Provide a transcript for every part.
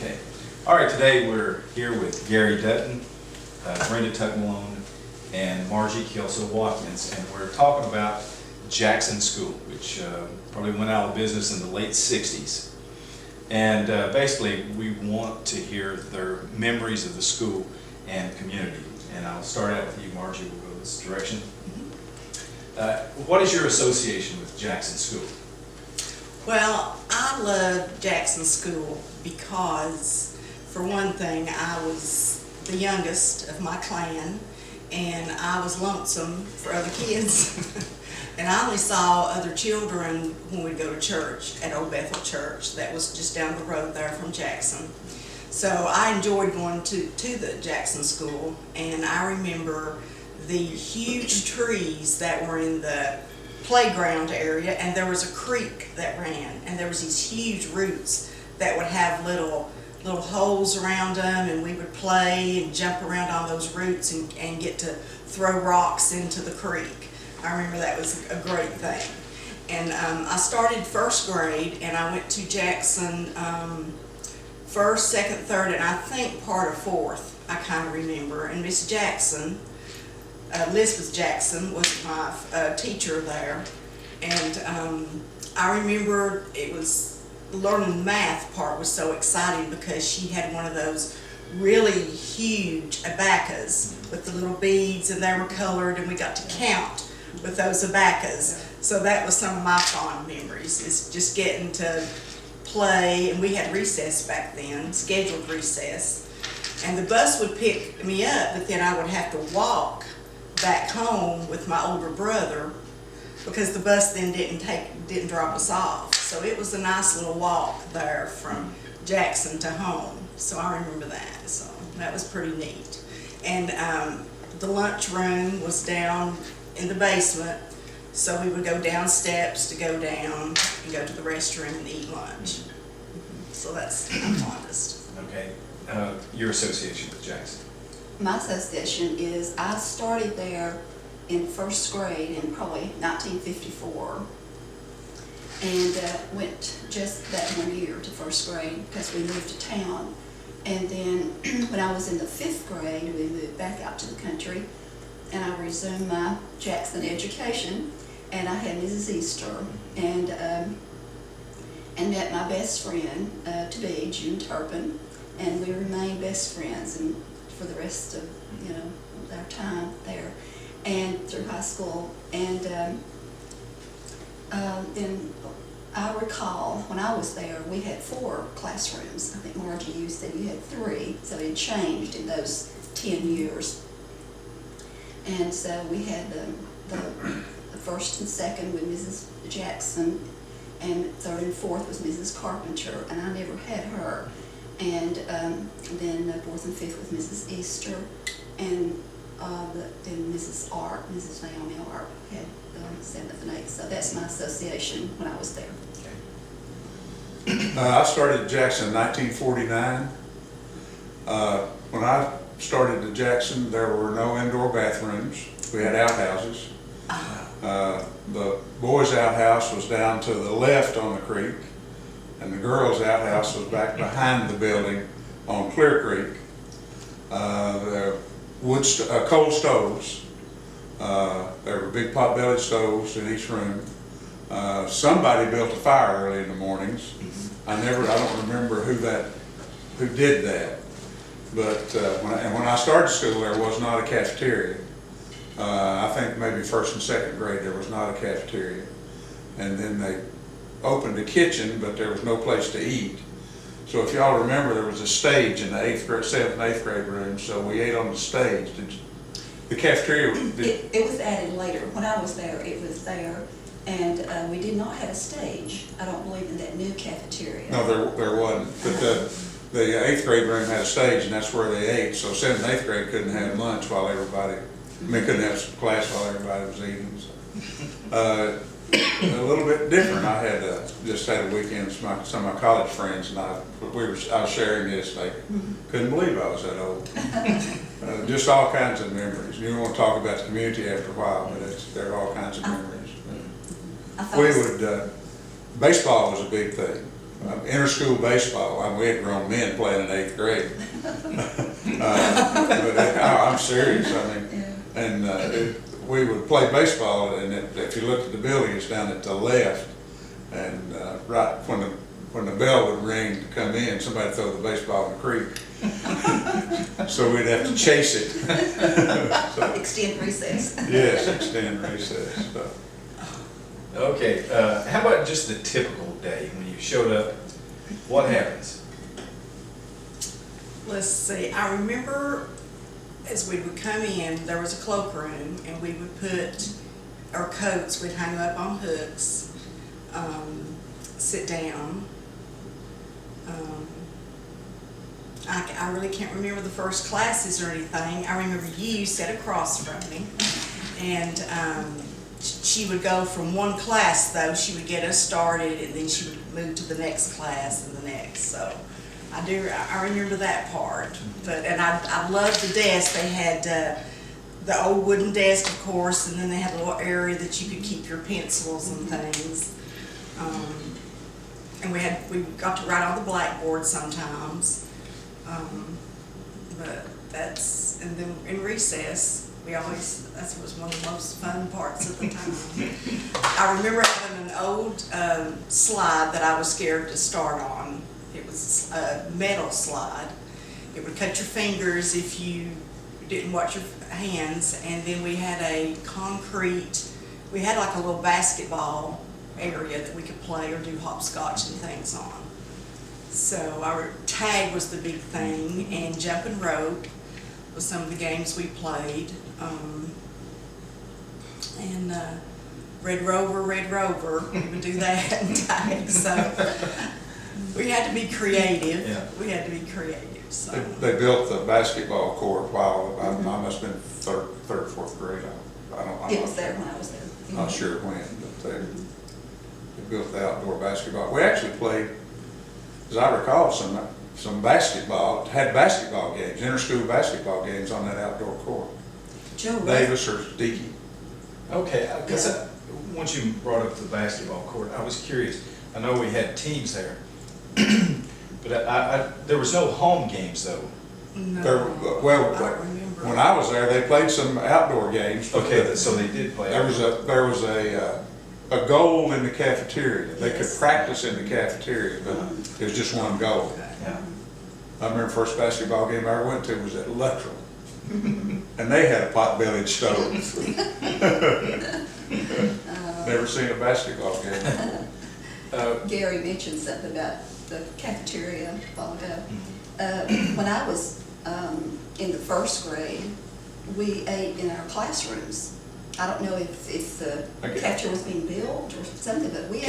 Okay. All right, today we're here with Gary Dutton, Brenda Malone, and Margie, Kelso, Watkins, and we're talking about Jackson School, which probably went out of business in the late 60s. And basically, we want to hear their memories of the school and community. And I'll start out with you, Margie. We'll go this direction. What is your association with Jackson School? Well, I love Jackson School because, for one thing, I was the youngest of my clan, and I was lonesome for other kids. And I only saw other children when we'd go to church at Old Bethel Church. That was just down the road there from Jackson. So I enjoyed going to the Jackson School, and I remember the huge trees that were in the playground area, and there was a creek that ran, and there was these huge roots that would have little holes around them, and we would play and jump around on those roots and get to throw rocks into the creek. I remember that was a great thing. And I started first grade, and I went to Jackson first, second, third, and I think part of fourth, I kind of remember. And Miss Jackson, Elizabeth Jackson, was my teacher there. And I remember it was, learning the math part was so exciting because she had one of those really huge abacus with the little beads, and they were colored, and we got to count with those abacus. So that was some of my fond memories, is just getting to play. And we had recess back then, scheduled recess, and the bus would pick me up, but then I would have to walk back home with my older brother because the bus then didn't drop us off. So it was a nice little walk there from Jackson to home. So I remember that. So that was pretty neat. And the lunchroom was down in the basement, so we would go down steps to go down and go to the restroom and eat lunch. So that's my fondest. Okay. Your association with Jackson? My association is I started there in first grade in probably 1954, and went just that 1 year to first grade because we moved to town. And then when I was in the 5th grade, we moved back out to the country, and I resumed my Jackson education, and I had Mrs. Easter, and met my best friend to be June Turpin, and we remained best friends and for the rest of our time there and through high school. And then I recall when I was there, we had 4 classrooms. I think Margie, you said you had 3, so it changed in those 10 years. And so we had the first and second with Mrs. Jackson, and third and fourth was Mrs. Carpenter, and I never had her. And then fourth and fifth with Mrs. Easter, and then Mrs. Art, Mrs. Naomi Art had 7th and 8th. So that's my association when I was there. Okay. I started at Jackson in 1949. When I started at Jackson, there were no indoor bathrooms. We had outhouses. The boys' outhouse was down to the left on the creek, and the girls' outhouse was back behind the building on Clear Creek. The coal stoves. There were big pot-bellied stoves in each room. Somebody built a fire early in the mornings. I don't remember who did that. But when I started school, there was not a cafeteria. I think maybe first and second grade there was not a cafeteria. And then they opened a kitchen, but there was no place to eat. So if y'all remember, there was a stage in the 7th and 8th grade room, so we ate on the stage. The cafeteria... It was added later. When I was there, it was there, and we did not have a stage. I don't believe in that new cafeteria. No, there wasn't. But the 8th grade room had a stage, and that's where they ate. So 7th and 8th grade couldn't have lunch while everybody... couldn't have class while everybody was eating. So. A little bit different. I had just had a weekend with some of my college friends, and I was sharing this. They couldn't believe I was that old. Just all kinds of memories. You don't want to talk about the community after a while, but there are all kinds of memories. Baseball was a big thing. inter-school baseball. I mean, we had grown men playing in 8th grade. I'm serious, I mean, Yeah. and we would play baseball, and if you looked at the building, it's down at the left, and right when the bell would ring to come in, somebody would throw the baseball in the creek. So we'd have to chase it. So, Extend recess. yes, extend recess. So. Okay, how about just the typical day when you showed up? What happens? Let's see, I remember as we would come in, there was a cloakroom, and we would put our coats, we'd hang up on hooks, sit down. I really can't remember the first classes or anything. I remember you sat across from me, and she would go from one class though. She would get us started, and then she would move to the next class and the next. So I remember that part. And I loved the desk. They had the old wooden desk, of course, and then they had a little area that you could keep your pencils and things. And we got to write on the blackboard sometimes. But and then in recess, that was one of the most fun parts of the time. I remember having an old slide that I was scared to start on. It was a metal slide. It would cut your fingers if you didn't watch your hands. And then we had we had like a little basketball area that we could play or do hopscotch and things on. So our tag was the big thing, and jump and rope was some of the games we played. And Red Rover, we would do that and tag. So we had to be creative. Yeah. We had to be creative. So They built the basketball court while I must have been third or fourth grade. It was there when I was there. Not sure when, but they built the outdoor basketball. We actually played, as I recall, some basketball, had basketball games, inter-school basketball games on that outdoor court. Joe Davis or Deakey. Okay, because once you brought up the basketball court, I was curious. I know we had teams there, but there was no home games though. no, I don't remember. When I was there, they played some outdoor games. Okay, so they did play. There was a goal in the cafeteria. They could practice in the cafeteria, but it was just one goal. Yeah. I remember the first basketball game I ever went to was at Luttrell. And they had a pot-bellied stove. Never seen a basketball game before. Gary mentioned something about the cafeteria a while ago. When I was in the first grade, we ate in our classrooms. I don't know if the cafeteria was being built or something, but we ate.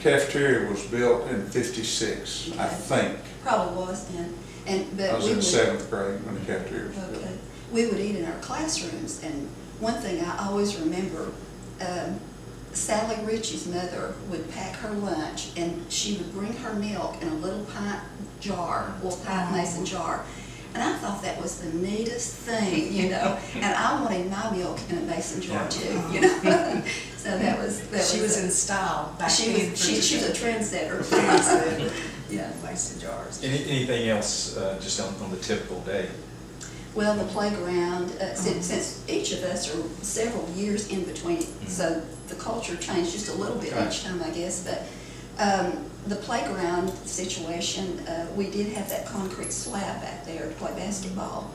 Cafeteria was built in '56, I think. Probably was, but I was in 7th grade when the cafeteria was built. Okay. We would eat in our classrooms, and one thing I always remember, Sally Ritchie's mother would pack her lunch, and she would bring her milk in a little pint jar, little pint mason jar. And I thought that was the neatest thing, and I wanted my milk in a mason jar too, So that was. She was in style back then. She was a trendsetter. Yeah. Mason jars. Anything else just on the typical day? Well, the playground, since each of us are several years in between, so the culture changed just a little bit each time, I guess. But the playground situation, we did have that concrete slab back there to play basketball.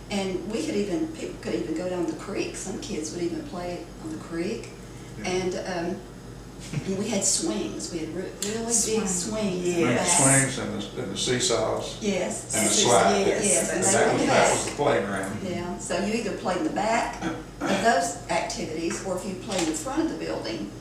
And people could even go down the creek. Some kids would even play on the creek. And we had swings. We had really big swings. Yes. Swings and the seesaws. Yes. And the slide. Yes. And that was the playground. Yeah, so you either played in the back of those activities, or if you played in front of the building,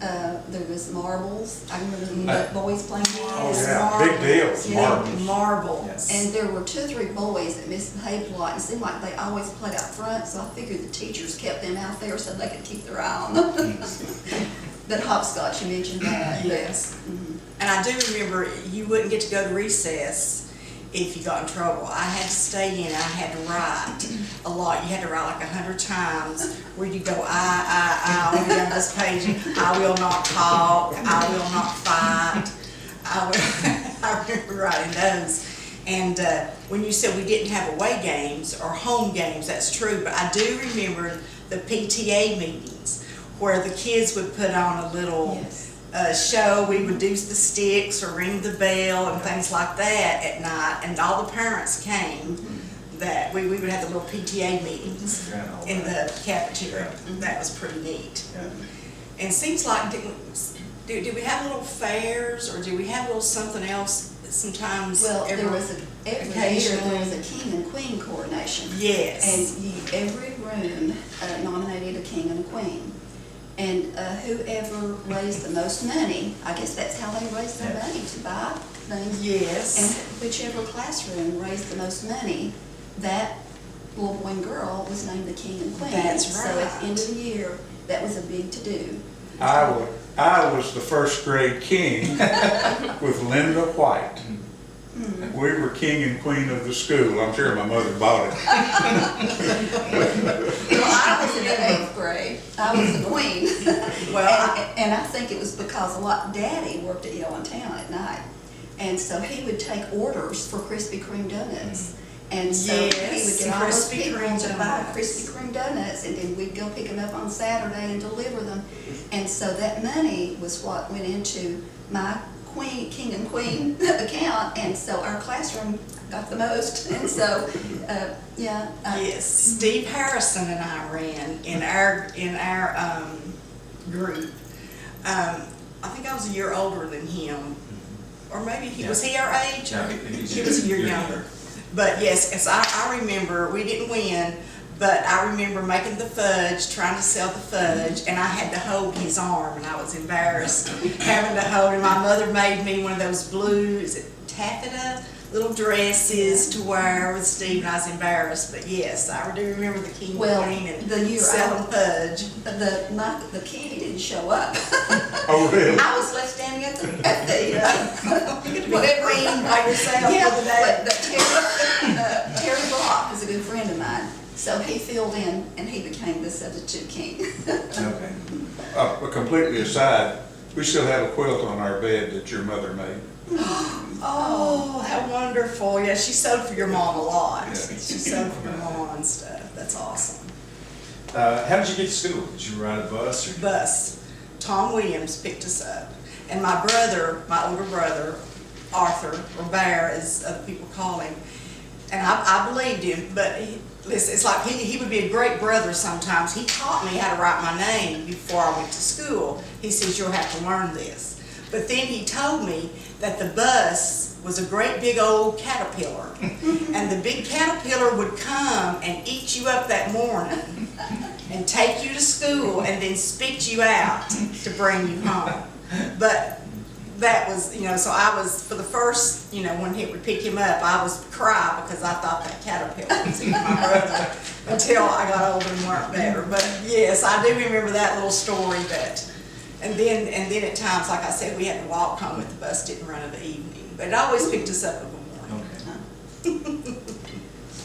there was marbles. I remember the boys playing marbles. Oh yeah, big deal, marbles. Marbles. Yes. And there were 2 or 3 boys that misbehaved a lot, and it seemed like they always played out front, so I figured the teachers kept them out there so they could keep their eye on them. But hopscotch, you mentioned that. Yes. And I do remember you wouldn't get to go to recess if you got in trouble. I had to stay in, I had to write a lot. You had to write like 100 times where you go, I, on down this page. I will not talk, I will not fight. I remember writing those. And when you said we didn't have away games or home games, that's true, but I do remember the PTA meetings where the kids would put on a little show. We would do the sticks or ring the bell and things like that at night, and all the parents came. That we would have the little PTA meetings in the cafeteria. That was pretty neat. And it seems like, did we have little fairs, or did we have a little something else sometimes? Well, every year there was a king and queen coronation. Yes. And every room nominated a king and a queen. And whoever raised the most money, I guess that's how they raised their money, to buy things. Yes. And whichever classroom raised the most money, that little boy and girl was named the king and queen. That's So at right. the end of the year, that was a big to-do. I was the first grade king with Linda White. We were king and queen of the school. I'm sure my mother bought it. Well, I was in the 8th grade. I was the queen. Well, and I think it was because Daddy worked at Yale in Town at night. And so he would take orders for Krispy Kreme donuts. And so he would Yes, get all those Krispy people Kreme to buy donuts. Krispy Kreme donuts, and then we'd go pick them up on Saturday and deliver them. And so that money was what went into my king and queen account, and so our classroom got the most. And so, yes, Steve Harrison and I ran in our group. I think I was a year older than him, or maybe was he our age? No, He was a year younger. But yes, as I remember, we didn't win, but I remember making the fudge, trying to sell the fudge, and I had to hold his arm, and I was embarrassed having to hold him. My mother made me one of those blue, is it taffeta, little dresses to wear with Steve, and I was embarrassed. But yes, I do remember the king and queen and the year selling fudge. the king didn't show up. Oh, really? I was left standing at the You get to be queen by yourself for the day. but Terry Block was a good friend of mine, so he filled in and he became the substitute king. Okay. But completely aside, we still have a quilt on our bed that your mother made. Oh, how wonderful. Yeah, she sewed for your mom a lot. Yeah. She sewed for your mom and stuff. That's awesome. How did you get to school? Did you ride a bus or? Bus. Tom Williams picked us up. And my brother, my older brother, Arthur, or Bear as other people call him, and I believed him, but listen, it's like he would be a great brother sometimes. He taught me how to write my name before I went to school. He says, you'll have to learn this. But then he told me that the bus was a great big old caterpillar. And the big caterpillar would come and eat you up that morning and take you to school and then spit you out to bring you home. But that was, so I was, for the first, when he would pick him up, I was cry because I thought that caterpillar was eating my brother until I got older and learned better. But yes, I do remember that little story and then at times, like I said, we had to walk home if the bus didn't run in the evening. But it always picked us up in the morning. Okay.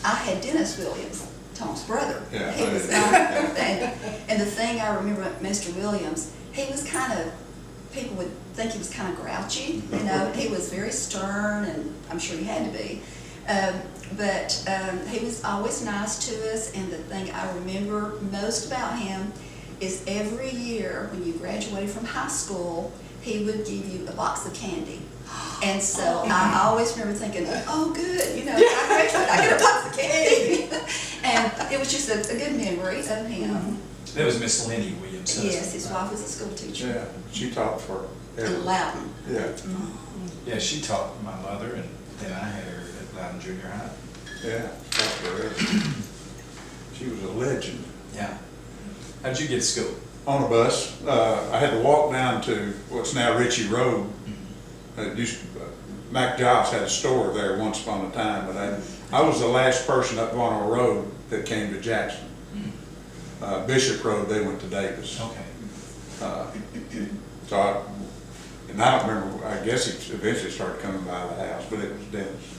I had Dennis Williams, Tom's brother. Yeah, He was, and the thing I remember about Mr. Williams, he was kind of, people would think he was kind of grouchy, he was very stern, and I'm sure he had to be. But he was always nice to us, and the thing I remember most about him is every year when you graduated from high school, he would give you a box of candy. And so I always remember thinking, oh good, I graduated, I get a box of candy. And it was just a good memory of him. That was Miss Lenny Williams. Yes, his wife was a school teacher. Yeah, she taught for In Loudon. Yeah, Yeah, she taught my mother, and then I had her at Loudon Junior High. yeah, taught forever. She was a legend. Yeah. How'd you get to school? On a bus. I had to walk down to what's now Ritchie Road. Mac Jobs had a store there once upon a time, but I was the last person up Varnell Road that came to Jackson. Bishop Road, they went to Davis. Okay. And I don't remember, I guess he eventually started coming by the house, but it was Dennis.